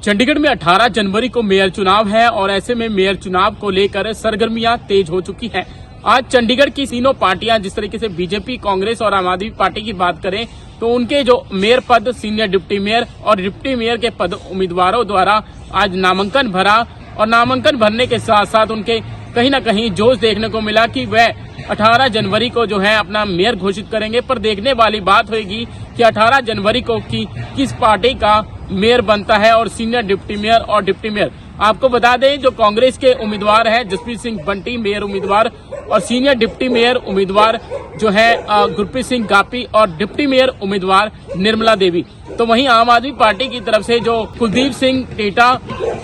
चंडीगढ़ में 18 जनवरी को मेयर चुनाव है और ऐसे में मेयर चुनाव को लेकर सरगर्मियां तेज हो चुकी हैं। आज चंडीगढ़ की तीनों पार्टियां, जिस तरीके से बीजेपी, कांग्रेस और आम आदमी पार्टी की बात करें तो उनके जो मेयर पद, सीनियर डिप्टी मेयर और डिप्टी मेयर के पद उम्मीदवारों द्वारा आज नामांकन भरा और नामांकन भरने के साथ साथ उनके कहीं न कहीं जोश देखने को मिला कि वह 18 जनवरी को जो है अपना मेयर घोषित करेंगे। पर देखने वाली बात होगी कि 18 जनवरी को किस पार्टी का मेयर बनता है और सीनियर डिप्टी मेयर और डिप्टी मेयर। आपको बता दें, जो कांग्रेस के उम्मीदवार है जसप्रीत सिंह बंटी मेयर उम्मीदवार और सीनियर डिप्टी मेयर उम्मीदवार जो है गुरप्रीत सिंह गापी और डिप्टी मेयर उम्मीदवार निर्मला देवी। तो वहीं आम आदमी पार्टी की तरफ से जो कुलदीप सिंह टेटा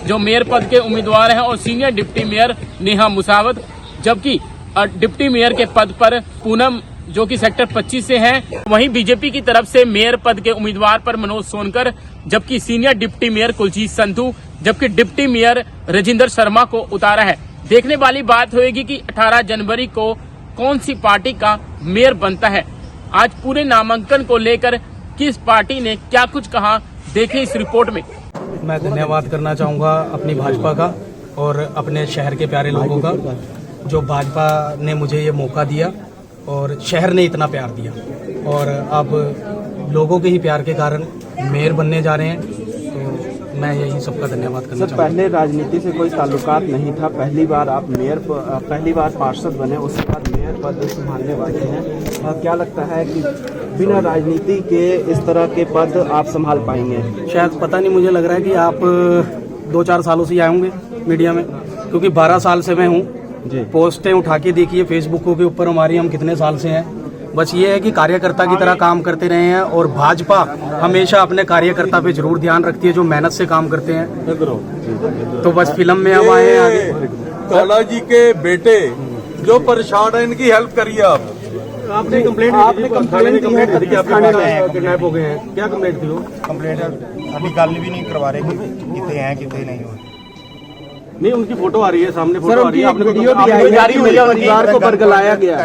जो मेयर पद के उम्मीदवार हैं और सीनियर डिप्टी मेयर नेहा मुसावत, जबकि डिप्टी मेयर के पद पर पूनम जो कि सेक्टर 25 से हैं। वहीं बीजेपी की तरफ से मेयर पद के उम्मीदवार पर मनोज सोनकर, जबकि senior deputy mayor Kuljeet Sandhu, जबकि डिप्टी मेयर राजिंदर शर्मा को उतारा है। देखने वाली बात होगी कि 18 जनवरी को कौन सी पार्टी का मेयर बनता है। आज पूरे नामांकन को लेकर किस पार्टी ने क्या कुछ कहा, देखें इस रिपोर्ट में। मैं धन्यवाद करना चाहूँगा अपनी भाजपा का और अपने शहर के प्यारे लोगों का, जो भाजपा ने मुझे ये मौका दिया और शहर ने इतना प्यार दिया और अब लोगों के ही प्यार के कारण मेयर बनने जा रहे हैं। तो मैं यही सबका धन्यवाद करना चाहूँगा। पहले राजनीति से कोई ताल्लुकात नहीं था, पहली बार आप पहली बार पार्षद बने, उसके बाद मेयर पद संभालने वाले हैं। क्या लगता है कि बिना राजनीति के इस तरह के पद आप संभाल पाएंगे? शायद पता नहीं, मुझे लग रहा है कि आप 2-4 सालों से आए होंगे मीडिया में, क्योंकि 12 साल से मैं हूँ। पोस्टें उठा के देखिए फेसबुक के ऊपर हमारी, हम कितने साल से हैं। बस ये है कि कार्यकर्ता की तरह काम करते रहे हैं और भाजपा हमेशा अपने कार्यकर्ता पे जरूर ध्यान रखती है जो मेहनत से काम करते हैं। तो बस फिल्म में हम आए हैं आगे। काला जी के बेटे जो परेशान है, इनकी हेल्प करिए आप। आपने कंप्लेंट करी कि आप किडनैप हो गए हैं, क्या कंप्लेंट थी वो? कंप्लेंट अभी गल भी नहीं करवा रहे कि कितने हैं कितने नहीं हो। नहीं, उनकी फोटो आ रही है सामने, फोटो आ रही है। आपने वीडियो भी आई है, परिवार को बरगलाया गया।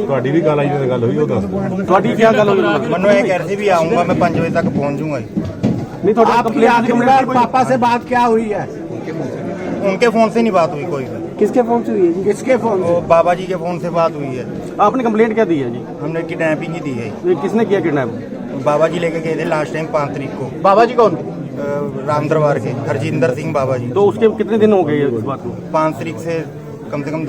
ਤੁਹਾਡੀ ਵੀ ਗੱਲ ਆਈ ਤੇ ਗੱਲ ਹੋਈ ਉਹ ਦੱਸ ਦਿਓ। ਤੁਹਾਡੀ ਕੀ ਗੱਲ ਹੋਈ? मनु ये कह रहे थे भी आऊंगा मैं 5 बजे तक पहुंच जाऊंगा। नहीं, थोड़ा कंप्लेंट पापा से बात क्या हुई है? उनके फोन से नहीं बात हुई कोई भी। किसके फोन से हुई है जी? किसके फोन से? बाबा जी के फोन से बात हुई है। आपने कंप्लेंट क्या दी है जी? हमने किडनैपिंग की दी है। ये किसने किया किडनैप? बाबा जी लेके गए थे लास्ट टाइम 5 तारीख को। बाबा जी कौन? राम दरबार के हरजिंदर सिंह बाबा जी। तो उसके कितने दिन हो गए इस बात को? 5 तारीख से कम से कम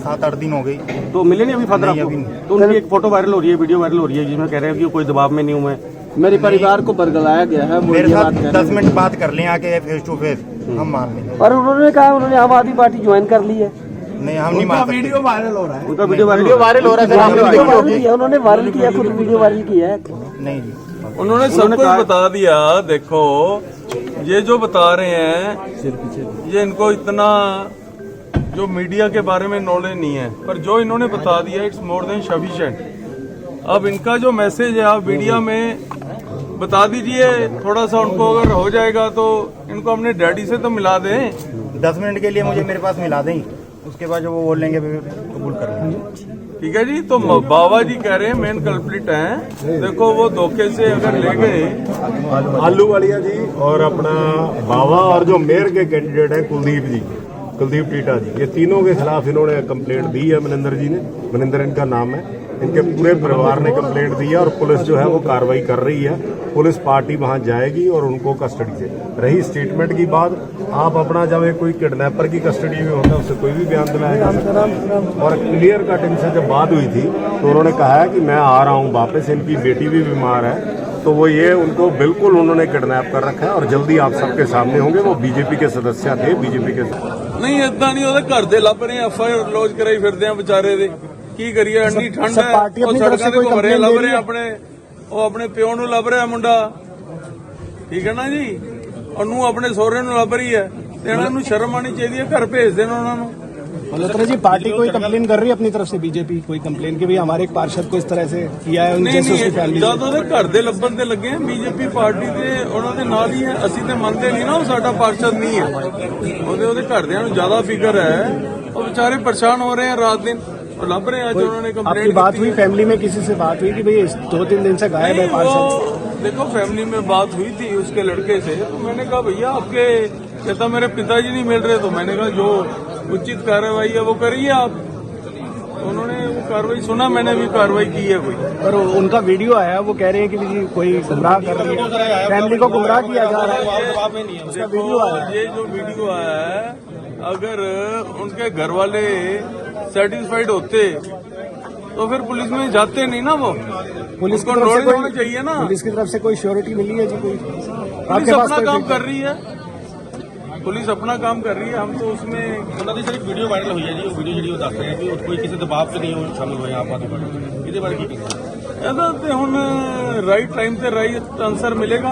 7-8 दिन हो गई। तो मिले नहीं अभी फादर आपको? अभी तो उनकी एक फोटो वायरल हो रही है, वीडियो वायरल हो रही है जिसमें कह रहे हैं कि कोई दबाव में नहीं हूँ मैं। मेरे परिवार को बरगलाया गया है। मेरे साथ 10 मिनट बात कर लें आके फेस टू फेस, हम मान लेंगे। और उन्होंने कहा उन्होंने आम आदमी पार्टी ज्वाइन कर ली है। नहीं, हम नहीं मान सकते। वीडियो वायरल हो रहा है। उनका वीडियो वायरल हो रहा है। उन्होंने वायरल किया, खुद वीडियो वायरल किया है। नहीं जी, उन्होंने सब कुछ बता दिया। देखो, ये जो बता रहे हैं ये इनको इतना जो मीडिया के बारे में नॉलेज नहीं है, पर जो इन्होंने बता दिया इट्स मोर देन सफिशिएंट। अब इनका जो मैसेज है आप मीडिया में बता दीजिए, थोड़ा सा उनको अगर हो जाएगा तो इनको अपने डैडी से तो मिला दें। 10 मिनट के लिए मुझे मेरे पास मिला दें, उसके बाद जो वो बोल लेंगे कबूल कर लेंगे। ठीक है जी। तो बाबा जी कह रहे हैं मेन कल्प्रिट हैं। देखो वो धोखे से अगर ले गए आलू वालिया जी और अपना बाबा और जो मेयर के कैंडिडेट हैं कुलदीप टीटा जी, ये तीनों के खिलाफ इन्होंने कंप्लेंट दी है। मनिंदर जी ने, मनिंदर इनका नाम है, इनके पूरे परिवार ने कंप्लेंट दी है और पुलिस जो है वो कार्रवाई कर रही है। पुलिस पार्टी वहां जाएगी और उनको कस्टडी से। रही स्टेटमेंट की बात, आप अपना जब कोई किडनैपर की कस्टडी में होता है उससे कोई भी बयान दिलाया जा सकता है। और क्लियर कट इनसे जब बात हुई थी तो उन्होंने कहा है कि मैं आ रहा हूँ वापस, इनकी बेटी भी बीमार है। तो वो ये उनको बिल्कुल उन्होंने किडनैप कर रखा है और जल्दी आप सबके सामने होंगे। वो बीजेपी के सदस्य थे, बीजेपी के नहीं इदा नहीं, ਉਹਦੇ ਘਰ ਦੇ ਲੱਭ ਰਹੇ FIR ਲੌਜ ਕਰਾਈ ਫਿਰਦੇ ਆ ਵਿਚਾਰੇ ਦੇ। ਕੀ ਕਰੀਏ, ਇੰਨੀ ਠੰਡ ਹੈ, ਉਹ ਸੜਕਾਂ ਤੇ ਘੁੰਮ ਰਹੇ ਲੱਭ ਰਹੇ ਆਪਣੇ, ਉਹ ਆਪਣੇ ਪਿਓ ਨੂੰ ਲੱਭ ਰਿਹਾ ਮੁੰਡਾ। ਠੀਕ ਹੈ ਨਾ ਜੀ, ਉਹਨੂੰ ਆਪਣੇ ਸਹੁਰੇ ਨੂੰ ਲੱਭ ਰਹੀ ਹੈ ਤੇ ਇਹਨਾਂ ਨੂੰ ਸ਼ਰਮ ਆਣੀ ਚਾਹੀਦੀ ਹੈ, ਘਰ ਭੇਜ ਦੇਣ ਉਹਨਾਂ ਨੂੰ। मल्होत्रा जी, पार्टी कोई कंप्लेन कर रही है अपनी तरफ से? बीजेपी कोई कंप्लेन कि भाई हमारे एक पार्षद को इस तरह से किया है? नहीं, जब ਉਹਦੇ ਘਰ ਦੇ ਲੱਭਣ ਤੇ ਲੱਗੇ बीजेपी ਪਾਰਟੀ ਦੇ ਉਹਨਾਂ ਦੇ ਨਾਲ ਹੀ ਹੈ। ਅਸੀਂ ਤੇ ਮੰਨਦੇ ਨਹੀਂ ਨਾ ਉਹ ਸਾਡਾ ਪਾਰषद नहीं है। ਉਹਦੇ ਘਰਦਿਆਂ ਨੂੰ ਜ਼ਿਆਦਾ ਫਿਕਰ है, ਉਹ बेचारे परेशान हो रहे हैं रात दिन और लभ रहे हैं। आज उन्होंने कंप्लेंट। आपकी बात हुई फैमिली में, किसी से बात हुई कि भाई 2-3 दिन से गायब है पार्षद? देखो फैमिली में बात हुई थी उसके लड़के से, तो मैंने कहा भैया आपके, कहता मेरे पिताजी नहीं मिल रहे, तो मैंने कहा जो उचित कार्रवाई है वो करिए आप। तो उन्होंने वो कार्रवाई सुना, मैंने भी कार्रवाई की है कोई। पर उनका वीडियो आया, वो कह रहे हैं कि जी कोई गुमराह कर रही है, फैमिली को गुमराह किया जा रहा है। देखो ये जो वीडियो आया है, अगर उनके घर वाले सेटिस्फाइड होते तो फिर पुलिस में जाते नहीं ना वो, पुलिस को नॉलेज होना चाहिए ना। पुलिस की तरफ से कोई श्योरिटी मिली है जी? कोई पुलिस अपना काम कर रही है, पुलिस अपना काम कर रही है, हम तो उसमें ਉਹਨਾਂ ਦੀ ਸਿਰਫ ਵੀਡੀਓ ਵਾਇਰਲ ਹੋਈ ਹੈ ਜੀ, ਉਹ ਵੀਡੀਓ ਦੱਸ ਰਹੇ ਕਿ ਕੋਈ ਕਿਸੇ ਦਬਾਅ 'ਚ ਨਹੀਂ ਉਹ ਸ਼ਾਮਿਲ ਹੋਏ ਆਪ ਆਦਮੀ ਪਾਰਟੀ। ਇਹਦੇ ਬਾਰੇ ਕੀ ਕਹਿੰਦੇ? ਇਹਦਾ ਤੇ ਹੁਣ ਰਾਈਟ ਟਾਈਮ ਤੇ ਰਾਈਟ ਆਨਸਰ ਮਿਲੇਗਾ।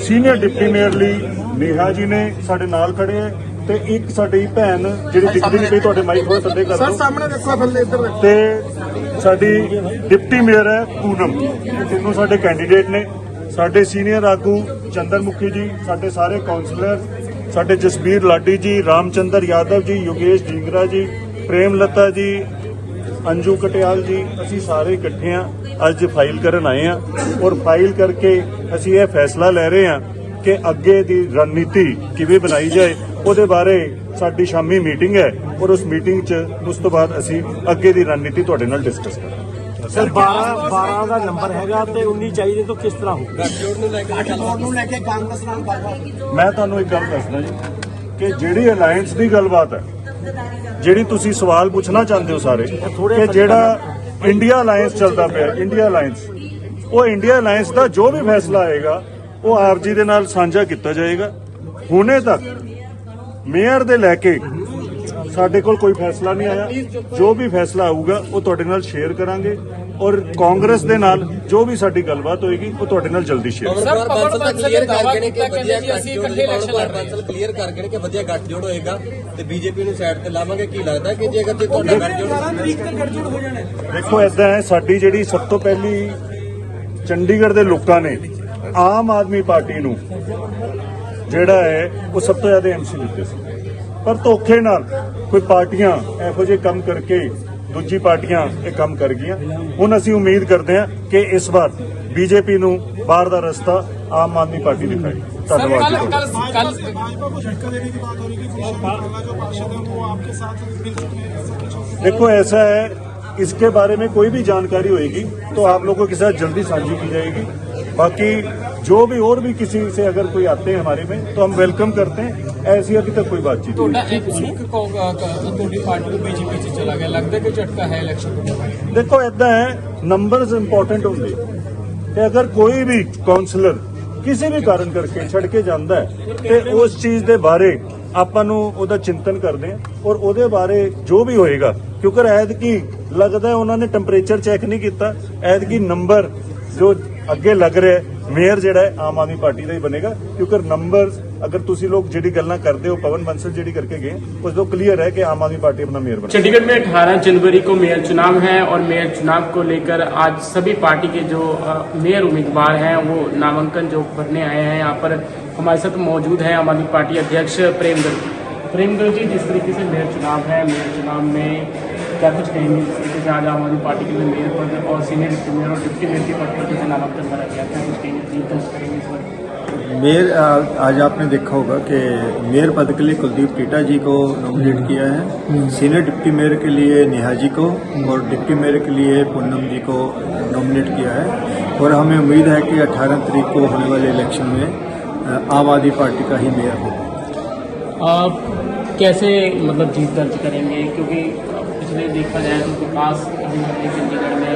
ਸੀਨੀਅਰ ਡਿਪਟੀ ਮੇਅਰ ਲਈ ਨੇਹਾ ਜੀ ਨੇ ਸਾਡੇ ਨਾਲ ਖੜੇ ਹੈ ਤੇ ਇੱਕ ਸਾਡੀ ਭੈਣ ਜਿਹੜੀ ਦਿਖਦੀ ਨਹੀਂ ਪਈ, ਤੁਹਾਡੇ ਮਾਈਕ ਥੋੜਾ ਥੱਲੇ ਕਰ ਦਿਓ ਸਰ, ਸਾਹਮਣੇ ਦੇਖੋ ਥੱਲੇ ਇੱਧਰ, ਤੇ ਸਾਡੀ ਡਿਪਟੀ ਮੇਅਰ ਹੈ ਪੂਨਮ। ਇਹ ਤਿੰਨੋਂ ਸਾਡੇ ਕੈਂਡੀਡੇਟ ਨੇ। ਸਾਡੇ ਸੀਨੀਅਰ ਆਗੂ ਚੰਦਰਮੁਖੀ ਜੀ, ਸਾਡੇ ਸਾਰੇ ਕਾਉਂਸਲਰ, ਸਾਡੇ ਜਸਬੀਰ ਲਾਡੀ ਜੀ, ਰਾਮਚੰਦਰ ਯਾਦਵ ਜੀ, ਯੋਗੇਸ਼ ਢੀਂਗਰਾ ਜੀ, ਪ੍ਰੇਮ ਲਤਾ ਜੀ, ਅੰਜੂ ਕਟਿਆਲ ਜੀ, ਅਸੀਂ ਸਾਰੇ ਇਕੱਠੇ ਆ ਅੱਜ ਫਾਈਲ ਕਰਨ ਆਏ ਆ। ਔਰ ਫਾਈਲ ਕਰਕੇ ਅਸੀਂ ਇਹ ਫੈਸਲਾ ਲੈ ਰਹੇ ਆ ਕਿ ਅੱਗੇ ਦੀ ਰਣਨੀਤੀ ਕਿਵੇਂ ਬਣਾਈ ਜਾਏ, ਉਹਦੇ ਬਾਰੇ ਸਾਡੀ ਸ਼ਾਮੀ ਮੀਟਿੰਗ ਹੈ ਔਰ ਉਸ ਮੀਟਿੰਗ 'ਚ ਉਸ ਤੋਂ ਬਾਅਦ ਅਸੀਂ ਅੱਗੇ ਦੀ ਰਣਨੀਤੀ ਤੁਹਾਡੇ ਨਾਲ ਡਿਸਕਸ ਕਰਾਂਗੇ। ਸਰ 12 ਦਾ ਨੰਬਰ ਹੈਗਾ ਤੇ 19 ਚਾਹੀਦੇ ਤਾਂ ਕਿਸ ਤਰ੍ਹਾਂ ਹੋਊਗਾ? ਮੈਂ ਤੁਹਾਨੂੰ ਇੱਕ ਗੱਲ ਦੱਸਦਾ ਜੀ ਕਿ ਜਿਹੜੀ ਅਲਾਈਅੰਸ ਦੀ ਗੱਲਬਾਤ ਹੈ, ਜਿਹੜੀ ਤੁਸੀਂ ਸਵਾਲ ਪੁੱਛਣਾ ਚਾਹੁੰਦੇ ਹੋ ਸਾਰੇ, ਕਿ ਜਿਹੜਾ ਇੰਡੀਆ ਅਲਾਈਅੰਸ ਚੱਲਦਾ ਪਿਆ, ਇੰਡੀਆ ਅਲਾਈਅੰਸ, ਉਹ ਇੰਡੀਆ ਅਲਾਈਅੰਸ ਦਾ ਜੋ ਵੀ ਫੈਸਲਾ ਆਏਗਾ ਉਹ ਆਪ ਜੀ ਦੇ ਨਾਲ ਸਾਂਝਾ ਕੀਤਾ ਜਾਏਗਾ। ਹੁਣੇ ਤੱਕ ਮੇਅਰ ਦੇ ਲੈ ਕੇ ਸਾਡੇ ਕੋਲ ਕੋਈ ਫੈਸਲਾ ਨਹੀਂ ਆਇਆ। ਜੋ ਵੀ ਫੈਸਲਾ ਆਊਗਾ ਉਹ ਤੁਹਾਡੇ ਨਾਲ ਸ਼ੇਅਰ ਕਰਾਂਗੇ ਔਰ ਕਾਂਗਰਸ ਦੇ ਨਾਲ ਜੋ ਵੀ ਸਾਡੀ ਗੱਲਬਾਤ ਹੋਏਗੀ ਉਹ ਤੁਹਾਡੇ ਨਾਲ ਜਲਦੀ ਸ਼ੇਅਰ ਕਰਾਂਗੇ। ਸਰ ਪਵਨ ਬਾਂਸਲ ਕਲੀਅਰ ਕਰ ਗਏ ਨੇ ਕਿ ਵਧੀਆ ਕਲੀਅਰ ਕਰ ਗਏ ਨੇ ਕਿ ਵਧੀਆ ਗੱਠਜੋੜ ਹੋਏਗਾ ਤੇ ਬੀਜੇਪੀ ਨੂੰ ਸਾਈਡ ਤੇ ਲਾਵਾਂਗੇ। ਕੀ ਲੱਗਦਾ ਕਿ ਜੇ ਅਗਰ ਤੇ ਤੁਹਾਡਾ ਗੱਠਜੋੜ ਹੋ ਜਾਣਾ? ਦੇਖੋ ਏਦਾਂ ਹੈ, ਸਾਡੀ ਜਿਹੜੀ ਸਭ ਤੋਂ ਪਹਿਲੀ ਚੰਡੀਗੜ੍ਹ ਦੇ ਲੋਕਾਂ ਨੇ ਆਮ ਆਦਮੀ ਪਾਰਟੀ ਨੂੰ ਜਿਹੜਾ ਹੈ ਉਹ ਸਭ ਤੋਂ ਜ਼ਿਆਦਾ ਐਮਸੀ ਦਿੱਤੇ ਸੀ, ਪਰ ਧੋਖੇ ਨਾਲ ਕੋਈ ਪਾਰਟੀਆਂ ਇਹੋ ਜਿਹੇ ਕੰਮ ਕਰਕੇ ਦੂਜੀ ਪਾਰਟੀਆਂ ਇਹ ਕੰਮ ਕਰ ਗਈਆਂ। ਹੁਣ ਅਸੀਂ ਉਮੀਦ ਕਰਦੇ ਹਾਂ ਕਿ ਇਸ ਵਾਰ ਬੀਜੇਪੀ ਨੂੰ ਬਾਹਰ ਦਾ ਰਸਤਾ ਆਮ ਆਦਮੀ ਪਾਰਟੀ ਦਿਖਾਏ। ਧੰਨਵਾਦ ਜੀ। देखो ऐसा है, इसके बारे में कोई भी जानकारी होगी तो आप लोगों के साथ जल्दी साझी की जाएगी। बाकी जो भी और भी किसी से अगर कोई आते हैं हमारे में तो हम वेलकम करते हैं। ऐसी अभी तक कोई बातचीत नहीं। देखो ऐसा है, नंबर्स इंपॉर्टेंट होंगे कि अगर कोई भी काउंसलर ਕਿਸੇ ਵੀ ਕਾਰਨ ਕਰਕੇ ਛੱਡ ਕੇ ਜਾਂਦਾ ਹੈ ਤੇ ਉਸ ਚੀਜ਼ ਦੇ ਬਾਰੇ ਆਪਾਂ ਨੂੰ ਉਹਦਾ ਚਿੰਤਨ ਕਰਦੇ ਹਾਂ ਔਰ ਉਹਦੇ ਬਾਰੇ ਜੋ ਵੀ ਹੋਏਗਾ, ਕਿਉਂਕਿ ਐਤਕੀ ਲੱਗਦਾ ਉਹਨਾਂ ਨੇ ਟੈਂਪਰੇਚਰ ਚੈੱਕ ਨਹੀਂ ਕੀਤਾ। ਐਤਕੀ ਨੰਬਰ ਜੋ ਅੱਗੇ ਲੱਗ ਰਿਹਾ ਹੈ ਮੇਅਰ ਜਿਹੜਾ ਹੈ ਆਮ ਆਦਮੀ ਪਾਰਟੀ ਦਾ ਹੀ ਬਣੇਗਾ, ਕਿਉਂਕਿ ਨੰਬਰਸ अगर तुसी लोग ਜਿਹੜੀ ਗੱਲਾਂ ਕਰਦੇ ਹੋ पवन बंसल ਜਿਹੜੀ करके गए उस तो क्लियर है कि आम आदमी पार्टी अपना मेयर बना। चंडीगढ़ में 18 जनवरी को मेयर चुनाव है और मेयर चुनाव को लेकर आज सभी पार्टी के जो मेयर उम्मीदवार हैं वो नामांकन जो भरने आए हैं। यहाँ पर हमारे साथ मौजूद है आम आदमी पार्टी अध्यक्ष प्रेमगढ़ जी। जिस तरीके से मेयर चुनाव है, मेयर चुनाव में क्या कुछ कहेंगे? जिस तरीके से आज आम आदमी पार्टी के मेयर पद और सीनियर डिप्टी मेयर और डिप्टी मेयर के पद पर जैसे नामांकन भरा गया, क्या कुछ कहेंगे? जी दर्ज करेंगे इस बार। मेयर आज आपने देखा होगा कि मेयर पद के लिए कुलदीप टीटा जी को नॉमिनेट किया है, सीनियर डिप्टी मेयर के लिए नेहा जी को और डिप्टी मेयर के लिए पूनम जी को नॉमिनेट किया है। और हमें उम्मीद है कि 18 तारीख को होने वाले इलेक्शन में आम आदमी पार्टी का ही मेयर होगा। कैसे मतलब जीत दर्ज करेंगे? क्योंकि पिछले देखा जाए तो विकास कहीं ना कहीं चंडीगढ़ में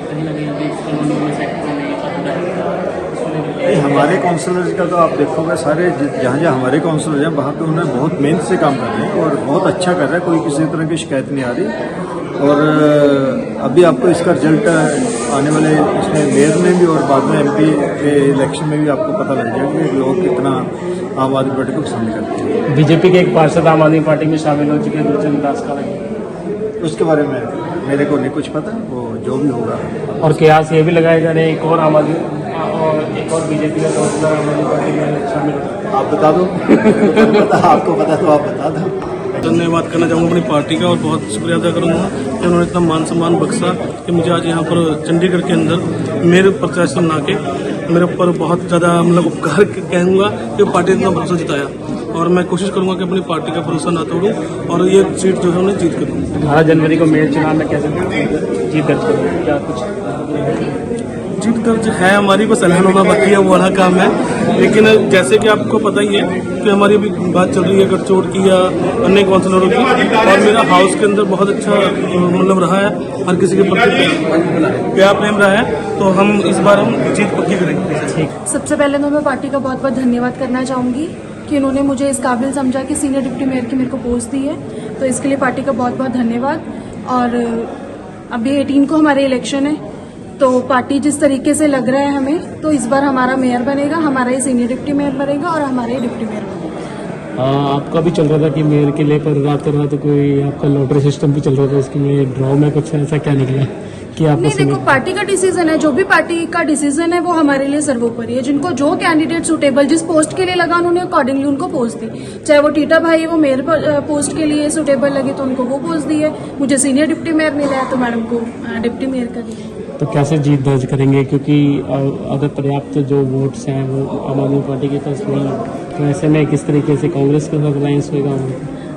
कहीं सेक्टर में हमारे काउंसलर का तो आप देखोगे सारे जहाँ जहाँ हमारे काउंसलर हैं वहाँ पे उन्हें बहुत मेहनत से काम कर रहे हैं और बहुत अच्छा कर रहा है, कोई किसी तरह की शिकायत नहीं आ रही। और अभी आपको इसका रिजल्ट आने वाले इसमें मेयर में भी और बाद में MP के इलेक्शन में भी आपको पता लग जाएगा कि लोग कितना आम आदमी पार्टी को पसंद करते हैं। बीजेपी के एक पार्षद आम आदमी पार्टी में शामिल हो चुके हैं, गुरचरण दास का उसके बारे में मेरे को नहीं कुछ पता, वो जो भी होगा। और कयास ये भी लगाए जा रहे हैं एक और आम आदमी और एक और बीजेपी का काउंसलर आम आदमी पार्टी में शामिल हो। आप बता दो। आपको पता तो आप बता दो। धन्यवाद करना चाहूँगा अपनी पार्टी का और बहुत शुक्रिया अदा करूँगा कि उन्होंने इतना मान सम्मान बख्शा कि मुझे आज यहाँ पर चंडीगढ़ के अंदर मेरे प्रत्याशी बना के मेरे ऊपर बहुत ज़्यादा मतलब उपकार कहूँगा कि पार्टी ने इतना भरोसा जिताया और मैं कोशिश करूँगा कि अपनी पार्टी का भरोसा ना तोड़ूँ और ये सीट जो है उन्हें जीत के दूँ। 18 जनवरी को मेयर चुनाव में कैसे जीत दर्ज करेंगे, क्या कुछ जीत दर्ज है हमारी, बस ऐलान होना बाकी है, वो वाला काम है। लेकिन जैसे कि आपको पता ही है कि हमारी अभी बात चल रही है गठजोड़ की या अन्य काउंसिलरों की, और मेरा हाउस के अंदर बहुत अच्छा मतलब रहा है, हर किसी के प्रति प्यार प्रेम रहा है, तो हम इस बार हम जीत पक्की करेंगे। सबसे पहले तो मैं पार्टी का बहुत बहुत धन्यवाद करना चाहूँगी कि उन्होंने मुझे इस काबिल समझा कि सीनियर डिप्टी मेयर की मेरे को पोस्ट दी है, तो इसके लिए पार्टी का बहुत बहुत धन्यवाद। और अभी 18 को हमारे इलेक्शन है, तो पार्टी जिस तरीके से लग रहा है हमें, तो इस बार हमारा मेयर बनेगा, हमारा ही सीनियर डिप्टी मेयर बनेगा और हमारा ही डिप्टी मेयर बनेगा। आपका भी चल रहा था कि मेयर के लिए पर रात कर रहा था, कोई आपका लॉटरी सिस्टम भी चल रहा था, उसके में ड्रॉ में कुछ ऐसा क्या निकला कि आप? नहीं, देखो पार्टी का डिसीजन है, जो भी पार्टी का डिसीजन है वो हमारे लिए सर्वोपरि है। जिनको जो कैंडिडेट सुटेबल जिस पोस्ट के लिए लगा उन्होंने अकॉर्डिंगली उनको पोस्ट दी, चाहे वो टीटा भाई वो मेयर पोस्ट के लिए सुटेबल लगे तो उनको वो पोस्ट दी है, मुझे सीनियर डिप्टी मेयर मिला है तो मैडम को डिप्टी मेयर का दिया। तो कैसे जीत दर्ज करेंगे, क्योंकि अगर पर्याप्त जो वोट्स हैं वो आम आदमी पार्टी के पास नहीं है, तो ऐसे में किस तरीके से कांग्रेस के साथ अलायंस होगा?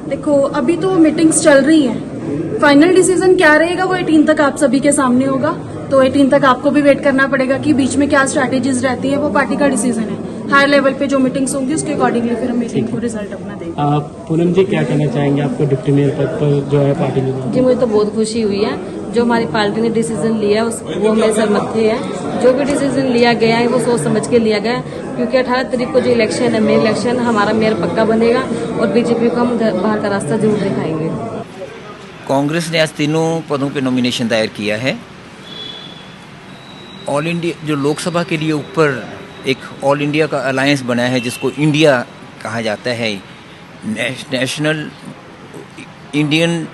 देखो अभी तो मीटिंग्स चल रही हैं, फाइनल डिसीजन क्या रहेगा वो 18 तक आप सभी के सामने होगा, तो 18 तक आपको भी वेट करना पड़ेगा कि बीच में क्या स्ट्रैटेजीज रहती है, वो पार्टी का डिसीजन है। हायर लेवल पे जो मीटिंग्स होंगी उसके अकॉर्डिंगली फिर हम मीटिंग को रिजल्ट अपना देंगे। पूनम जी क्या कहना चाहेंगे, आपको डिप्टी मेयर पद पर जो है पार्टी ने? जी मुझे तो बहुत खुशी हुई है, जो हमारी पार्टी ने डिसीजन लिया वो हमें सहमति है। जो भी डिसीजन लिया गया है वो सोच समझ के लिया गया, क्योंकि 18 तारीख को जो इलेक्शन है मेयर इलेक्शन, हमारा मेयर पक्का बनेगा और बीजेपी को हम बाहर का रास्ता जरूर दिखाएंगे। कांग्रेस ने आज तीनों पदों पे नॉमिनेशन दायर किया है। ऑल इंडिया जो लोकसभा के लिए ऊपर एक ऑल इंडिया का अलायंस बना है, जिसको इंडिया कहा जाता है, नेशनल इंडियन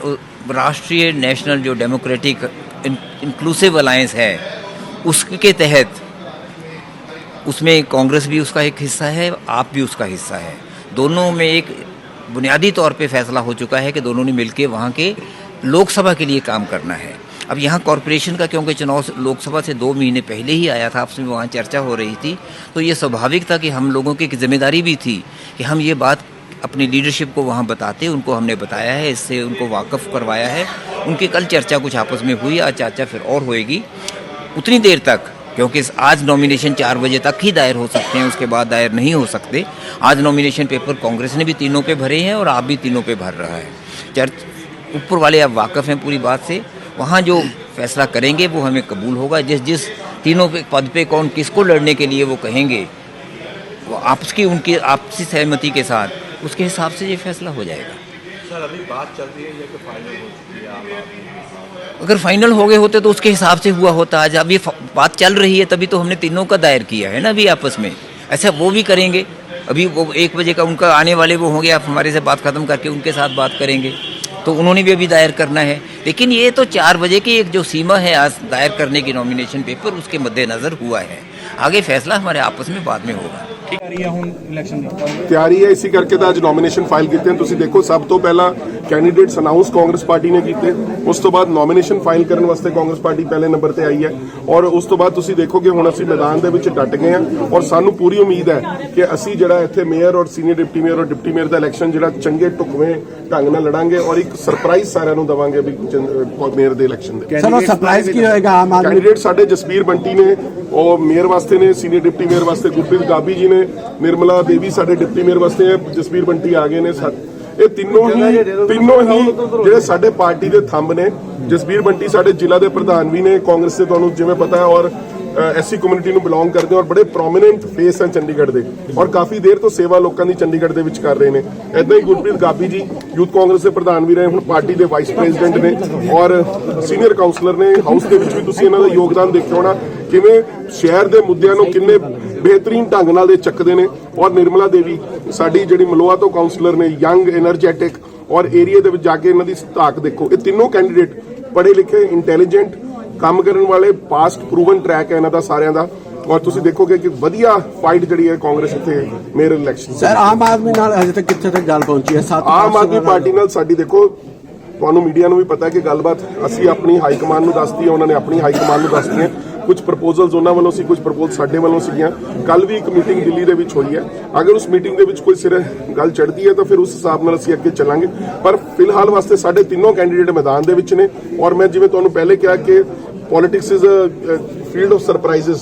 राष्ट्रीय नेशनल जो डेमोक्रेटिक इंक्लूसिव अलायंस है, उसके तहत उसमें कांग्रेस भी उसका एक हिस्सा है, आप भी उसका हिस्सा है। दोनों में एक बुनियादी तौर पे फैसला हो चुका है कि दोनों ने मिलकर वहाँ के लोकसभा के लिए काम करना है। अब यहाँ कॉरपोरेशन का क्योंकि चुनाव लोकसभा से 2 महीने पहले ही आया था, आपस में वहाँ चर्चा हो रही थी, तो ये स्वाभाविक था कि हम लोगों की एक जिम्मेदारी भी थी कि हम ये बात अपनी लीडरशिप को वहाँ बताते। उनको हमने बताया है, इससे उनको वाकफ़ करवाया है। उनकी कल चर्चा कुछ आपस में हुई, आज चर्चा फिर और होएगी। उतनी देर तक, क्योंकि आज नॉमिनेशन 4 बजे तक ही दायर हो सकते हैं, उसके बाद दायर नहीं हो सकते। आज नॉमिनेशन पेपर कांग्रेस ने भी तीनों पे भरे हैं और आप भी तीनों पे भर रहा है। ऊपर वाले आप वाकफ़ हैं पूरी बात से, वहाँ जो फैसला करेंगे वो हमें कबूल होगा। जिस तीनों पे पद पे कौन किसको लड़ने के लिए वो कहेंगे, वो उनकी आपसी सहमति के साथ उसके हिसाब से ये फैसला हो जाएगा। सर अभी बात चल रही है या कि फाइनल हो चुकी है? अगर फाइनल हो गए होते तो उसके हिसाब से हुआ होता। आज अब ये बात चल रही है, तभी तो हमने तीनों का दायर किया है ना अभी आपस में। ऐसा वो भी करेंगे, अभी वो 1 बजे का उनका आने वाले वो होंगे, आप हमारे से बात खत्म करके उनके साथ बात करेंगे, तो उन्होंने भी अभी दायर करना है। लेकिन ये तो 4 बजे की एक जो सीमा है आज दायर करने की नॉमिनेशन पेपर, उसके मद्देनजर हुआ है। आगे फैसला हमारे आपस में बाद में होगा। ਤਿਆਰੀ ਹੈ, ਇਸੇ ਕਰਕੇ ਤਾਂ ਅੱਜ ਨੋਮੀਨੇਸ਼ਨ ਫਾਈਲ ਕੀਤੇ ਹਨ। ਤੁਸੀਂ ਦੇਖੋ ਸਭ ਤੋਂ ਪਹਿਲਾਂ ਕੈਂਡੀਡੇਟਸ ਅਨਾਉਂਸ ਕਾਂਗਰਸ ਪਾਰਟੀ ਨੇ ਕੀਤੇ, ਉਸ ਤੋਂ ਬਾਅਦ ਨੋਮੀਨੇਸ਼ਨ ਫਾਈਲ ਕਰਨ ਵਾਸਤੇ ਕਾਂਗਰਸ ਪਾਰਟੀ ਪਹਿਲੇ ਨੰਬਰ ਤੇ ਆਈ ਹੈ, ਔਰ ਉਸ ਤੋਂ ਬਾਅਦ ਤੁਸੀਂ ਦੇਖੋਗੇ ਹੁਣ ਅਸੀਂ ਮੈਦਾਨ ਦੇ ਵਿੱਚ ਡਟ ਗਏ ਹਾਂ, ਔਰ ਸਾਨੂੰ ਪੂਰੀ ਉਮੀਦ ਹੈ ਕਿ ਅਸੀਂ ਜਿਹੜਾ ਇੱਥੇ ਮੇਅਰ ਔਰ ਸੀਨੀਅਰ ਡਿਪਟੀ ਮੇਅਰ ਔਰ ਡਿਪਟੀ ਮੇਅਰ ਦਾ ਇਲੈਕਸ਼ਨ ਜਿਹੜਾ ਚੰਗੇ ਢੁਕਵੇਂ ਢੰਗ ਨਾਲ ਲੜਾਂਗੇ ਔਰ ਇੱਕ ਸਰਪ੍ਰਾਈਜ਼ ਸਾਰਿਆਂ ਨੂੰ ਦੇਵਾਂਗੇ ਵੀ ਮੇਅਰ ਦੇ ਇਲੈਕਸ਼ਨ ਦੇ। ਸਰ ਸਰਪ੍ਰਾਈਜ਼ ਕੀ ਹੋਏਗਾ? ਆਮ ਆਦਮੀ ਕੈਂਡੀਡੇਟ ਸਾਡੇ ਜਸਬੀਰ ਬੰਟੀ ਨੇ, ਉਹ ਮੇਅਰ ਵਾਸਤੇ ਨੇ, ਸੀਨੀਅਰ ਡਿਪਟੀ ਮੇਅਰ ਵਾਸਤੇ ਗੁਰਪ੍ਰੀਤ ਗਾਬੀ ਜੀ ਨੇ, निर्मला देवी साडे डिप्टी मेयर वास्ते है, जसबीर बंटी आ गए ने। ये तीनों ही ਜਿਹੜੇ ਸਾਡੇ ਪਾਰਟੀ ਦੇ ਥੰਬ ਨੇ। ਜਸਬੀਰ ਬੰਟੀ ਸਾਡੇ ਜ਼ਿਲ੍ਹਾ ਦੇ ਪ੍ਰਧਾਨ ਵੀ ਨੇ ਕਾਂਗਰਸ ਦੇ, ਤੁਹਾਨੂੰ ਜਿਵੇਂ ਪਤਾ ਹੈ, ਔਰ ਐਸਸੀ ਕਮਿਊਨਿਟੀ ਨੂੰ ਬਿਲੋਂਗ ਕਰਦੇ ਔਰ ਬੜੇ ਪ੍ਰੋਮਿਨੈਂਟ ਫੇਸ ਹਨ ਚੰਡੀਗੜ੍ਹ ਦੇ, ਔਰ ਕਾਫੀ ਦੇਰ ਤੋਂ ਸੇਵਾ ਲੋਕਾਂ ਦੀ ਚੰਡੀਗੜ੍ਹ ਦੇ ਵਿੱਚ ਕਰ ਰਹੇ ਨੇ। ਇਦਾਂ ਹੀ ਗੁਰਪ੍ਰੀਤ ਗਾਬੀ ਜੀ ਯੂਥ ਕਾਂਗਰਸ ਦੇ ਪ੍ਰਧਾਨ ਵੀ ਰਹੇ, ਹੁਣ ਪਾਰਟੀ ਦੇ ਵਾਈਸ ਪ੍ਰੈਜ਼ੀਡੈਂਟ ਨੇ ਔਰ ਸੀਨੀਅਰ ਕਾਉਂਸਲਰ ਨੇ। ਹਾਊਸ ਦੇ ਵਿੱਚ ਵੀ ਤੁਸੀਂ ਇਹਨਾਂ ਦਾ ਯੋਗਦਾਨ ਦੇਖਿਆ ਹੋਣਾ, ਕਿਵੇਂ ਸ਼ਹਿਰ ਦੇ ਮੁੱਦਿਆਂ ਨੂੰ ਕਿੰਨੇ बेहतरीन ढंग नाल चकते हैं। और निर्मला देवी साडी जिहड़ी मलोआ तो काउंसलर ने, यंग एनर्जैटिक, और एरिया दे विच जाके इन्हां दी ताक देखो। ये तीनों कैंडीडेट पढ़े लिखे, इंटैलीजेंट, काम करने वाले, पास्ट प्रूवन ट्रैक है इन्हां दा सारियां दा। ਔਰ ਤੁਸੀਂ ਦੇਖੋਗੇ ਕਿ ਵਧੀਆ ਫਾਈਟ ਜਿਹੜੀ ਹੈ ਕਾਂਗਰਸ ਇੱਥੇ mayor election sir Aam Aadmi ਨਾਲ ਹਜੇ ਤੱਕ ਕਿੱਥੇ ਤੱਕ ਗੱਲ ਪਹੁੰਚੀ ਹੈ? ਆਮ ਆਦਮੀ ਪਾਰਟੀ ਨਾਲ ਸਾਡੀ ਦੇਖੋ, ਤੁਹਾਨੂੰ ਮੀਡੀਆ ਨੂੰ ਵੀ ਪਤਾ ਹੈ ਕਿ ਗੱਲਬਾਤ ਅਸੀਂ ਆਪਣੀ ਹਾਈ ਕਮਾਂਡ ਨੂੰ ਦੱਸਦੀ ਹੈ, ਉਹਨਾਂ ਨੇ ਆਪਣੀ ਹਾਈ ਕਮਾਂਡ ਨੂੰ ਦੱਸਦੀ ਹੈ। ਕੁਝ ਪ੍ਰਪੋਜ਼ਲਸ ਉਹਨਾਂ ਵੱਲੋਂ ਸੀ, ਕੁਝ ਪ੍ਰਪੋਜ਼ਲ ਸਾਡੇ ਵੱਲੋਂ ਸੀਗੀਆਂ। ਕੱਲ ਵੀ ਇੱਕ ਮੀਟਿੰਗ ਦਿੱਲੀ ਦੇ ਵਿੱਚ ਹੋਈ ਹੈ। ਅਗਰ ਉਸ ਮੀਟਿੰਗ ਦੇ ਵਿੱਚ ਕੋਈ ਸਿਰੇ ਗੱਲ ਚੜ੍ਹਦੀ ਹੈ ਤਾਂ ਫਿਰ ਉਸ ਹਿਸਾਬ ਨਾਲ ਅਸੀਂ ਅੱਗੇ ਚੱਲਾਂਗੇ। ਪਰ ਫਿਲਹਾਲ ਵਾਸਤੇ ਸਾਡੇ ਤਿੰਨੋਂ ਕੈਂਡੀਡੇਟ ਮੈਦਾਨ ਦੇ ਵਿੱਚ ਨੇ ਔਰ ਮੈਂ ਜਿਵੇਂ ਤੁਹਾਨੂੰ ਪਹਿਲੇ ਕਿਹਾ ਕਿ politics is a field of surprises.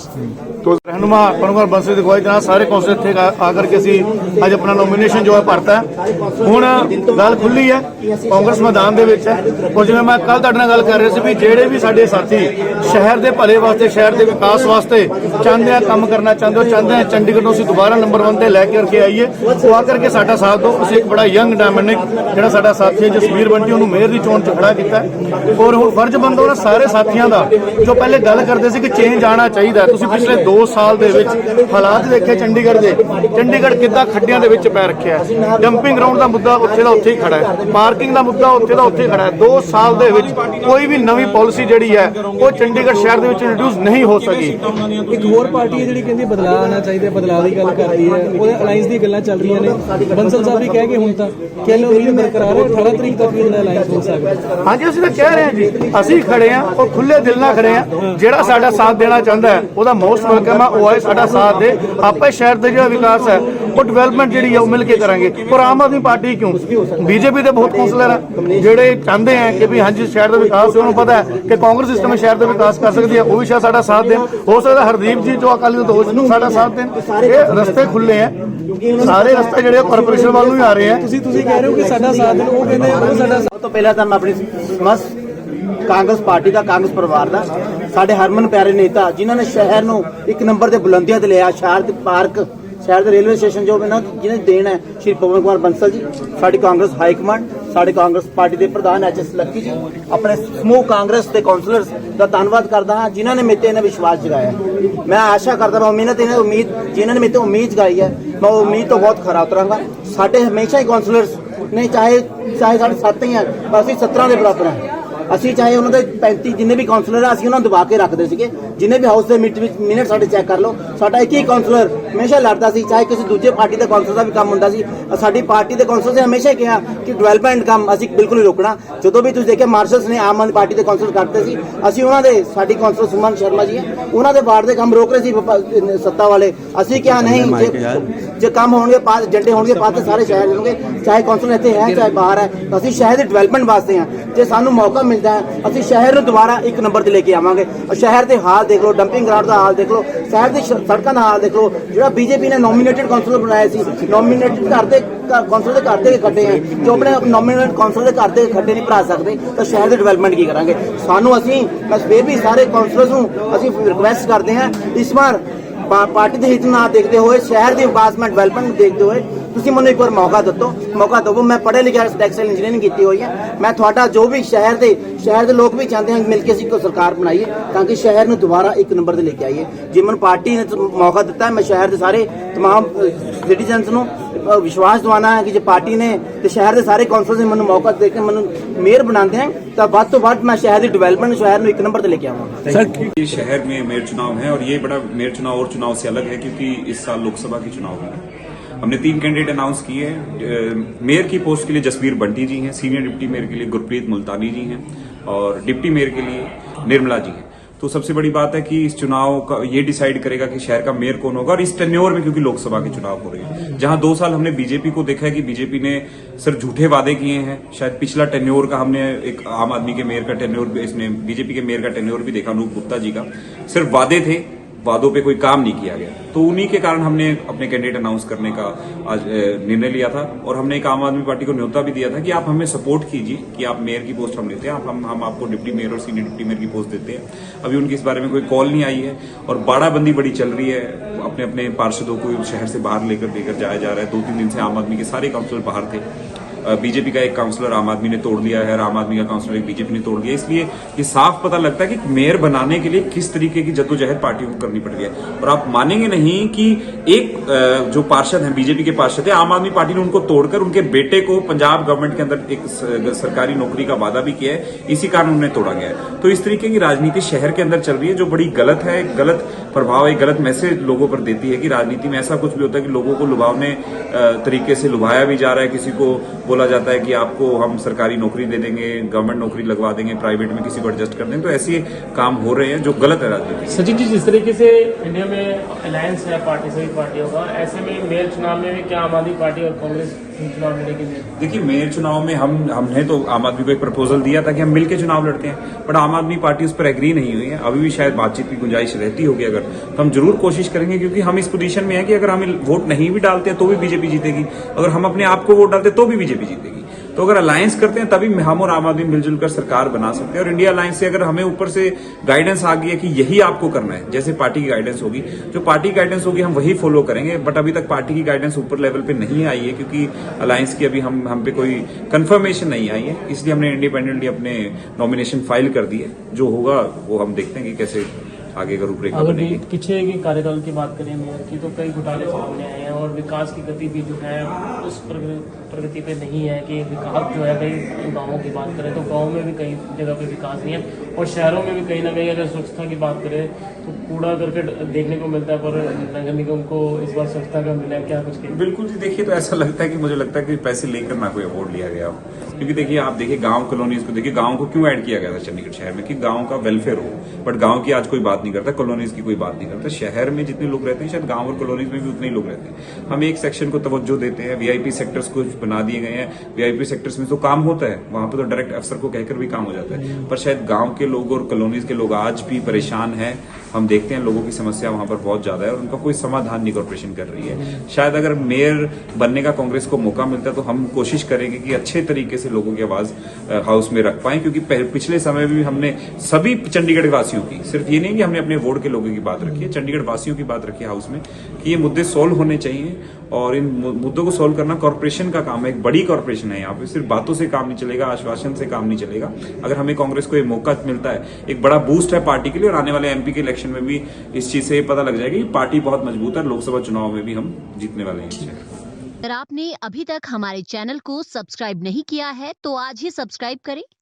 तो रहनुमा पनवार बंसल ਦੀ ਅਗਵਾਈ ਨਾਲ ਸਾਰੇ ਕੌਂਸਲਰ ਇੱਥੇ ਆ ਕਰਕੇ ਅਸੀਂ ਅੱਜ ਆਪਣਾ ਨੋਮੀਨੇਸ਼ਨ ਜੋ ਹੈ ਭਰਤਾ ਹੈ। ਹੁਣ ਗੱਲ ਖੁੱਲੀ ਹੈ, ਕਾਂਗਰਸ ਮੈਦਾਨ ਦੇ ਵਿੱਚ ਹੈ। ਔਰ ਜਿਵੇਂ ਮੈਂ ਕੱਲ ਤੁਹਾਡੇ ਨਾਲ ਗੱਲ ਕਰ ਰਿਹਾ ਸੀ ਵੀ ਜਿਹੜੇ ਵੀ ਸਾਡੇ ਸਾਥੀ ਸ਼ਹਿਰ ਦੇ ਭਲੇ ਵਾਸਤੇ, ਸ਼ਹਿਰ ਦੇ ਵਿਕਾਸ ਵਾਸਤੇ ਚਾਹੁੰਦੇ ਆ, ਕੰਮ ਕਰਨਾ ਚਾਹੁੰਦੇ ਆ ਚੰਡੀਗੜ੍ਹ ਨੂੰ ਅਸੀਂ ਦੁਬਾਰਾ ਨੰਬਰ 1 ਤੇ ਲੈ ਕੇ ਆਈਏ, ਉਹ ਆ ਕਰਕੇ ਸਾਡਾ ਸਾਥ ਦਿਓ। ਅਸੀਂ ਇੱਕ ਬੜਾ ਯੰਗ ਡਾਇਨਾਮਿਕ ਜਿਹੜਾ ਸਾਡਾ ਸਾਥੀ ਹੈ ਜਸਵੀਰ ਬੰਟੀ, ਉਹਨੂੰ ਮੇਅਰ ਦੀ ਚੋਣ 'ਚ ਖੜਾ ਕੀਤਾ ਔਰ ਹੁਣ ਫਰਜ਼ ਬਣਦਾ ਉਹਨਾਂ ਸਾਰੇ ਸਾਥੀਆਂ ਦਾ ਜੋ ਪਹਿਲੇ ਗੱਲ ਕਰਦੇ ਸੀ ਕਿ ਚੇਂਜ ਆਉਣਾ ਚਾਹੀਦਾ। ਤੁਸੀਂ ਪਿਛਲੇ 2 ਸਾਲ ਦੇ ਵਿੱਚ ਹਾਲਾਤ ਦੇਖੇ ਚੰਡੀਗੜ੍ਹ ਦੇ, ਚੰਡੀਗੜ੍ਹ ਕਿੱਦਾਂ ਖੱਡਿਆਂ ਦੇ ਵਿੱਚ ਪੈ ਰੱਖਿਆ ਹੈ। ਡੰਪਿੰਗ ਗਰਾਊਂਡ ਦਾ ਮੁੱਦਾ ਉੱਥੇ ਦਾ ਉੱਥੇ ਹੀ ਖੜਾ ਹੈ, ਪਾਰਕਿੰਗ ਦਾ ਮੁੱਦਾ ਉੱਥੇ ਦਾ ਉੱਥੇ ਖੜਾ ਹੈ। 2 ਸਾਲ ਦੇ ਵਿੱਚ ਕੋਈ ਵੀ ਨਵੀਂ ਪਾਲਿਸੀ ਜਿਹੜੀ ਹੈ ਉਹ ਚੰਡੀਗੜ੍ਹ ਸ਼ਹਿਰ ਦੇ ਵਿੱਚ ਇੰਟਰੋਡਿਊਸ ਨਹੀਂ ਹੋ ਸਕੀ। ਇੱਕ ਹੋਰ ਪਾਰਟੀ ਹੈ ਜਿਹੜੀ ਕਹਿੰਦੀ ਬਦਲਾਅ ਆਉਣਾ ਚਾਹੀਦਾ, ਬਦਲਾਅ ਦੀ ਗੱਲ ਕਰਦੀ ਹੈ, ਉਹਦੇ ਅਲਾਈਅੰਸ ਦੀ ਗੱਲਾਂ ਚੱਲ ਰਹੀਆਂ ਨੇ। ਬੰਸਲ ਸਾਹਿਬ ਵੀ ਕਹਿ ਗਏ ਹੁਣ ਤਾਂ ਕਿ ਲੋ ਇਹ ਬਰਕਰਾਰ ਹੈ, 18 ਤਰੀਕ ਤੱਕ ਵੀ ਇਹਦਾ ਅਲਾਈਅੰਸ ਹੋ ਸਕਦਾ। ਹਾਂਜੀ ਅਸੀਂ ਤਾਂ ਕਹਿ ਰਹੇ ਹਾਂ ਜੀ, ਅਸੀਂ ਖੜੇ ਹਾਂ ਉਹ ਖੁੱਲੇ ਦਿਲ ਨਾਲ ਖੜੇ ਹਾਂ। ਜਿਹੜਾ ਸਾਡਾ ਸਾਥ ਦੇਣਾ ਚਾਹੁੰਦਾ ਹੈ ਉਹਦਾ ਮੋਸਟ ਵੈਲਕਮ ਹੈ, ਉਹ ਆਏ ਸਾਡਾ ਸਾਥ ਦੇ। ਆਪੇ ਸ਼ਹਿਰ ਦੇ ਜਿਹੜਾ ਵਿਕਾਸ ਹੈ ਉਹ ਡਿਵੈਲਪਮੈਂਟ ਜਿਹੜੀ ਹੈ ਉਹ ਮਿਲ ਕੇ ਕਰਾਂਗੇ। ਔਰ ਆਮ ਆਦਮੀ ਪਾਰਟੀ ਕਿਉਂ, ਬੀਜੇਪੀ ਦੇ ਬਹੁਤ ਕੌਂਸਲਰ ਹੈ ਜਿਹੜੇ ਚਾਹੁੰਦੇ ਹੈ ਕਿ ਵੀ ਹਾਂਜੀ ਸ਼ਹਿਰ ਦਾ ਵਿਕਾਸ, ਉਹਨੂੰ ਪਤਾ ਹੈ ਕਿ ਕਾਂਗਰਸ ਸਿਸਟਮ ਸ਼ਹਿਰ ਦਾ ਵਿਕਾਸ ਕਰ ਸਕਦੀ ਹੈ, ਉਹ ਵੀ ਸ਼ਾਇਦ ਸਾਡਾ ਸਾਥ ਦੇਣ। ਹੋ ਸਕਦਾ ਹਰਦੀਪ ਜੀ ਜੋ ਅਕਾਲੀ ਦਲ ਤੋਂ ਸਾਡਾ ਸਾਥ ਦੇਣ। ਇਹ ਰਸਤੇ ਖੁੱਲੇ ਹੈ, ਸਾਰੇ ਰਸਤੇ ਜਿਹੜੇ ਕਾਰਪੋਰੇਸ਼ਨ ਵੱਲ ਨੂੰ ਆ ਰਹੇ ਹੈ। ਤੁਸੀਂ ਕਹਿ ਰਹੇ ਹੋ ਕਿ ਸਾਡਾ ਸਾਥ ਦੇਣ, ਉਹ ਕਹਿੰਦੇ ਉਹ ਸਾਡਾ। ਸਭ ਤੋਂ ਪਹਿਲਾਂ ਤਾਂ ਮੈਂ ਆਪਣੀ ਸਮस्त ਕਾਂਗਰਸ ਪਾਰਟੀ ਦਾ, ਕਾਂਗਰਸ ਪਰਿਵਾਰ ਦਾ, ਸਾਡੇ ਹਰਮਨ ਪਿਆਰੇ ਨੇਤਾ ਜਿਨ੍ਹਾਂ ਨੇ ਸ਼ਹਿਰ ਨੂੰ ਇੱਕ ਨੰਬਰ ਦੇ ਬੁਲੰਦੀਆਂ ਤੇ ਲਿਆ, ਸ਼ਹਿਰ ਦੇ ਪਾਰਕ, ਸ਼ਹਿਰ ਦੇ ਰੇਲਵੇ ਸਟੇਸ਼ਨ ਜੋ ਇਹਨਾਂ ਜਿਹਨੇ ਦੇਣਾ ਹੈ, ਸ਼੍ਰੀ ਪਵਨ ਕੁਮਾਰ ਬੰਸਲ ਜੀ, ਸਾਡੀ ਕਾਂਗਰਸ ਹਾਈ ਕਮਾਂਡ, ਸਾਡੇ ਕਾਂਗਰਸ ਪਾਰਟੀ ਦੇ ਪ੍ਰਧਾਨ ਐਚ.ਐਸ. ਲੱਕੀ ਜੀ, ਆਪਣੇ ਸਮੂਹ ਕਾਂਗਰਸ ਦੇ ਕਾਉਂਸਲਰਸ ਦਾ ਧੰਨਵਾਦ ਕਰਦਾ ਹਾਂ ਜਿਨ੍ਹਾਂ ਨੇ ਮੇਰੇ ਤੇ ਇਹਨਾਂ ਵਿਸ਼ਵਾਸ ਜਗਾਇਆ। ਮੈਂ ਆਸ਼ਾ ਕਰਦਾ ਹਾਂ ਜਿਨ੍ਹਾਂ ਨੇ ਮੇਰੇ ਤੇ ਉਮੀਦ ਜਗਾਈ ਹੈ ਮੈਂ ਉਹ ਉਮੀਦ ਤੋਂ ਬਹੁਤ ਖਰਾ ਉਤਰਾਂਗਾ। ਸਾਡੇ ਹਮੇਸ਼ਾ ਹੀ ਕਾਉਂਸਲਰਸ ਨੇ ਚਾਹੇ ਸਾਡੇ 7 ਹੀ ਹੈ ਪਰ ਅਸੀਂ 17 ਦੇ ਬਰਾਬਰ ਹਾਂ। ਅਸੀਂ ਚਾਹੇ ਉਹਨਾਂ ਦੇ 35 ਜਿੰਨੇ ਵੀ ਕਾਉਂਸਲਰ ਆ ਅਸੀਂ ਉਹਨਾਂ ਨੂੰ ਦਬਾ ਕੇ ਰੱਖਦੇ ਸੀਗੇ। ਜਿੰਨੇ ਵੀ ਹਾਊਸ ਦੇ ਮਿੰਟ ਸਾਡੇ ਚੈੱਕ ਕਰ ਲਓ, ਸਾਡਾ ਇੱਕ ਹੀ ਕਾਉਂਸਲਰ ਹਮੇਸ਼ਾ ਲੜਦਾ ਸੀ, ਚਾਹੇ ਕਿਸੇ ਦੂਜੇ ਪਾਰਟੀ ਦੇ ਕਾਉਂਸਲਰ ਦਾ ਵੀ ਕੰਮ ਹੁੰਦਾ ਸੀ। ਸਾਡੀ ਪਾਰਟੀ ਦੇ ਕਾਉਂਸਲਰ ਨੇ ਹਮੇਸ਼ਾ ਕਿਹਾ ਕਿ ਡਿਵੈਲਪਮੈਂਟ ਕੰਮ ਅਸੀਂ ਬਿਲਕੁਲ ਨਹੀਂ ਰੋਕਣਾ। ਜਦੋਂ ਵੀ ਤੁਸੀਂ ਦੇਖਿਆ ਮਾਰਸ਼ਲਸ ਨੇ ਆਮ ਆਦਮੀ ਪਾਰਟੀ ਦੇ ਕਾਉਂਸਲਰ ਕਰਤੇ ਸੀ, ਅਸੀਂ ਉਹਨਾਂ ਦੇ, ਸਾਡੀ ਕਾਉਂਸਲਰ ਸੁਮਨ ਸ਼ਰਮਾ ਜੀ ਹੈ, ਉਹਨਾਂ ਦੇ ਵਾਰਡ ਦੇ ਕੰਮ ਰੋਕ ਰਹੇ ਸੀ ਸੱਤਾ ਵਾਲੇ। ਅਸੀਂ ਕਿਹਾ ਨਹੀਂ, ਜੇ ਕੰਮ ਹੋਣਗੇ ਏਜੰਡੇ ਹੋਣਗੇ ਪਾਸ ਸਾਰੇ ਸ਼ਹਿਰ ਹੋਣਗੇ, ਚਾਹੇ ਕਾਉਂਸਲਰ ਇੱਥੇ ਹੈ ਚਾਹੇ ਬਾਹਰ ਹੈ। ਅਸੀਂ ਸ਼ਹਿਰ ਦੇ ਡਿਵੈਲਪਮੈਂਟ ਵਾਸਤੇ ਹਾਂ। ਜੇ ਸਾਨੂੰ ਮੌਕਾ ਮਿਲਦਾ ਹੈ ਅਸੀਂ ਸ਼ਹਿਰ ਨੂੰ ਦੁਬਾਰਾ ਇੱਕ ਨੰਬਰ ਤੇ ਲੈ ਕੇ ਆਵਾਂਗੇ। ਔਰ ਸ਼ਹਿਰ ਦੇ ਹਾਲ ਦੇਖ ਲਓ, ਡੰਪਿੰਗ ਗਰਾਊਂਡ ਦਾ ਹਾਲ ਦੇਖ ਲਓ, ਸ਼ਹਿਰ ਦੀ ਸੜਕਾਂ ਦਾ ਹਾਲ ਦੇਖ ਲਓ। ਜਿਹੜਾ ਬੀਜੇਪੀ ਨੇ ਨੋਮੀਨੇਟਡ ਕਾਉਂਸਲਰ ਬਣਾਇਆ ਸੀ, ਨੋਮੀਨੇਟਡ ਕਾਉਂਸਲਰ ਦੇ ਘਰ ਦੇ ਖੱਡੇ ਹੈ, ਜੋ ਆਪਣੇ ਨੋਮੀਨੇਟਡ ਕਾਉਂਸਲਰ ਦੇ ਘਰ ਦੇ ਖੱਡੇ ਨਹੀਂ ਭਰਾ ਸਕਦੇ ਤਾਂ ਸ਼ਹਿਰ ਦੇ ਡਿਵੈਲਪਮੈਂਟ ਕੀ ਕਰਾਂਗੇ। ਸਾਨੂੰ ਮੈਂ ਸਵੇਰ ਵੀ ਸਾਰੇ ਕਾਉਂਸਲਰਸ ਨੂੰ ਅਸੀਂ ਰਿਕੁਐਸਟ ਕਰਦੇ ਹਾਂ, ਇਸ ਵਾਰ ਪਾਰਟੀ ਦੇ ਹਿੱਤ ਨਾ ਦੇਖਦੇ ਹੋਏ, ਸ਼ਹਿਰ ਦੀ ਵਿਕਾਸਮੈਂਟ ਡਿਵੈਲਪਮੈਂਟ ਦੇਖਦੇ ਹੋਏ ਤੁਸੀਂ ਮੈਨੂੰ ਇੱਕ ਵਾਰ ਮੌਕਾ ਦਿਓ। ਮੈਂ ਪੜ੍ਹੇ ਲਿਖਿਆ ਟੈਕਸਟਾਈਲ ਇੰਜੀਨੀਅਰਿੰਗ ਕੀਤੀ ਹੋਈ ਹੈ। ਮੈਂ ਤੁਹਾਡਾ ਜੋ ਵੀ ਸ਼ਹਿਰ ਦੇ ਲੋਕ ਵੀ ਚਾਹੁੰਦੇ ਹਨ ਮਿਲ ਕੇ ਅਸੀਂ ਕੋਈ ਸਰਕਾਰ ਬਣਾਈਏ ਤਾਂ ਕਿ ਸ਼ਹਿਰ ਨੂੰ ਦੁਬਾਰਾ ਇੱਕ ਨੰਬਰ ਤੇ ਲੈ ਕੇ ਆਈਏ। ਜੇ ਮੈਨੂੰ ਪਾਰਟੀ ਨੇ ਮੌਕਾ ਦਿੱਤਾ ਹੈ, ਮੈਂ ਸ਼ਹਿਰ ਦੇ ਸਾਰੇ तमाम ਸਿਟੀਜ਼ਨਸ ਨੂੰ ਵਿਸ਼ਵਾਸ ਦਿਵਾਉਣਾ ਹੈ ਕਿ ਜੇ ਪਾर्टी ने तो शहर के सारे कौंसल ने मैं मौका देकर मैं मेयर बनाते हैं तो ਵੱਧ ਤੋਂ ਵੱਧ मैं शहर की डिवेलपमेंट शहर में एक नंबर से लेके आऊँगा। सर शहर में मेयर चुनाव है और ये बड़ा मेयर चुनाव और चुनाव से अलग है क्योंकि इस साल लोकसभा के चुनाव है। हमने 3 कैंडिडेट अनाउंस किए हैं। मेयर की पोस्ट के लिए जसवीर बंटी जी हैं, सीनियर डिप्टी मेयर के लिए गुरप्रीत मुल्तानी जी हैं और डिप्टी मेयर के लिए निर्मला जी हैं। तो सबसे बड़ी बात है कि इस चुनाव का ये डिसाइड करेगा कि शहर का मेयर कौन होगा और इस टेन्योर में, क्योंकि लोकसभा के चुनाव हो रहे हैं जहां 2 साल हमने बीजेपी को देखा है कि बीजेपी ने सिर्फ झूठे वादे किए हैं। शायद पिछला टेन्योर का हमने एक आम आदमी के मेयर का टेन्योर, इसमें बीजेपी के मेयर का टेन्योर भी देखा, अनूप गुप्ता जी का, सिर्फ वादे थे, वादों पे कोई काम नहीं किया गया। तो उन्हीं के कारण हमने अपने कैंडिडेट अनाउंस करने का आज निर्णय लिया था और हमने एक आम आदमी पार्टी को न्योता भी दिया था कि आप हमें सपोर्ट कीजिए कि आप मेयर की पोस्ट हम लेते हैं, हम आपको डिप्टी मेयर और सीनियर डिप्टी मेयर की पोस्ट देते हैं। अभी उनकी इस बारे में कोई कॉल नहीं आई है और बाड़ाबंदी बड़ी चल रही है। अपने अपने पार्षदों को शहर से बाहर लेकर जाया जा रहा है। 2-3 दिन से आम आदमी के सारे काउंसिलर बाहर थे। बीजेपी का एक काउंसलर आम आदमी ने तोड़ दिया है और आम आदमी का काउंसलर एक बीजेपी ने तोड़ दिया। इसलिए ये साफ पता लगता है कि मेयर बनाने के लिए किस तरीके की जद्दोजहद पार्टियों को करनी पड़ रही है। और आप मानेंगे नहीं कि एक जो पार्षद हैं, बीजेपी के पार्षद है, आम आदमी पार्टी ने उनको तोड़कर उनके बेटे को पंजाब गवर्नमेंट के अंदर एक सरकारी नौकरी का वादा भी किया है, इसी कारण उन्हें तोड़ा गया है। तो इस तरीके की राजनीति शहर के अंदर चल रही है जो बड़ी गलत है, गलत प्रभाव, एक गलत मैसेज लोगों पर देती है कि राजनीति में ऐसा कुछ भी होता है कि लोगों को लुभावने तरीके से लुभाया भी जा रहा है। किसी को बोला जाता है कि आपको हम सरकारी नौकरी दे देंगे, गवर्नमेंट नौकरी लगवा देंगे, प्राइवेट में किसी को एडजस्ट कर देंगे। तो ऐसे काम हो रहे हैं जो गलत है राजनीति। सचिन जी, जिस तरीके से इंडिया में अलायंस है पार्टी सभी पार्टियों का, ऐसे में मेयर चुनाव में भी क्या आम आदमी पार्टी और कांग्रेस चुनाव लड़ेगी? देखिए, मेयर चुनाव में हमने तो आम आदमी को एक प्रपोजल दिया था कि हम मिलकर चुनाव लड़ते हैं, बट आम आदमी पार्टी उस पर एग्री नहीं हुई है। अभी भी शायद बातचीत की गुंजाइश रहती होगी अगर, तो हम जरूर कोशिश करेंगे, क्योंकि हम इस पोजीशन में है कि अगर हम वोट नहीं भी डालते हैं तो भी बीजेपी जीतेगी, अगर हम अपने आप को वोट डालते हैं तो भी बीजेपी जीतेगी। तो अगर अलायंस करते हैं तभी हम और आम आदमी मिलजुल कर सरकार बना सकते हैं। और इंडिया अलायंस से अगर हमें ऊपर से गाइडेंस आ गई है कि यही आपको करना है, जैसे पार्टी की गाइडेंस होगी, जो पार्टी गाइडेंस होगी हम वही फॉलो करेंगे। बट अभी तक पार्टी की गाइडेंस ऊपर लेवल पे नहीं आई है, क्योंकि अलायंस की अभी हम पे कोई कंफर्मेशन नहीं आई है, इसलिए हमने इंडिपेंडेंटली अपने नॉमिनेशन फाइल कर दी है। जो होगा वो हम देखते हैं कि कैसे आगे का रूपरेखा बनेगी। पीछे की कार्यकाल की बात करें मेयर की, तो कई घोटाले सामने आए हैं और विकास की गति भी जो है उस प्रगति पे नहीं है कि विकास जो है कई गांवों की बात करें तो गांव में भी कई जगह पे विकास नहीं है, और शहरों में भी कहीं ना कहीं अगर स्वच्छता की बात करें तो कूड़ा करकट देखने को मिलता है, पर नगर निगम को इस बार स्वच्छता का मिला है, क्या कुछ कहें? बिल्कुल जी, देखिए, तो ऐसा लगता है कि मुझे लगता है कि पैसे लेकर ना कोई अवार्ड लिया गया हो, क्योंकि देखिए आप देखिए गांव कॉलोनीज को देखिए, गांव को क्यों ऐड किया गया था चंडीगढ़ शहर में कि गांव का वेलफेयर हो, बट गांव की आज कोई बात नहीं करता, कॉलोनीज की कोई बात नहीं करता। शहर में जितने लोग रहते हैं शायद गांव और कॉलोनीज में भी उतने ही लोग रहते हैं। हम एक सेक्शन को तवज्जो देते हैं, वीआईपी सेक्टर्स कुछ बना दिए गए हैं, वीआईपी सेक्टर्स में तो काम होता है, वहां पर तो डायरेक्ट अफसर को कहकर भी काम हो जाता है, पर शायद गांव के लोग और कॉलोनीज के लोग आज भी परेशान हैं। हम देखते हैं लोगों की समस्या वहां पर बहुत ज्यादा है और उनका कोई समाधान नहीं कॉर्पोरेशन कर रही है। शायद अगर मेयर बनने का कांग्रेस को मौका मिलता है तो हम कोशिश करेंगे कि अच्छे तरीके से लोगों की आवाज हाउस में रख पाए, क्योंकि पिछले समय में भी हमने सभी चंडीगढ़ वासियों की, सिर्फ ये नहीं कि हमने अपने वार्ड के लोगों की बात रखी है, चंडीगढ़ वासियों की बात रखी है हाउस में कि ये मुद्दे सोल्व होने चाहिए, और इन मुद्दों को सोल्व करना कॉर्पोरेशन का काम है। एक बड़ी कॉर्पोरेशन है यहाँ पे, सिर्फ बातों से काम नहीं चलेगा, आश्वासन से काम नहीं चलेगा। अगर हमें कांग्रेस को ये मौका मिलता है, एक बड़ा बूस्ट है पार्टी के लिए, और आने वाले एमपी के इलेक्शन में भी इस चीज से पता लग जाएगा कि पार्टी बहुत मजबूत है, लोकसभा चुनाव में भी हम जीतने वाले हैं। अगर आपने अभी तक हमारे चैनल को सब्सक्राइब नहीं किया है तो आज ही सब्सक्राइब करें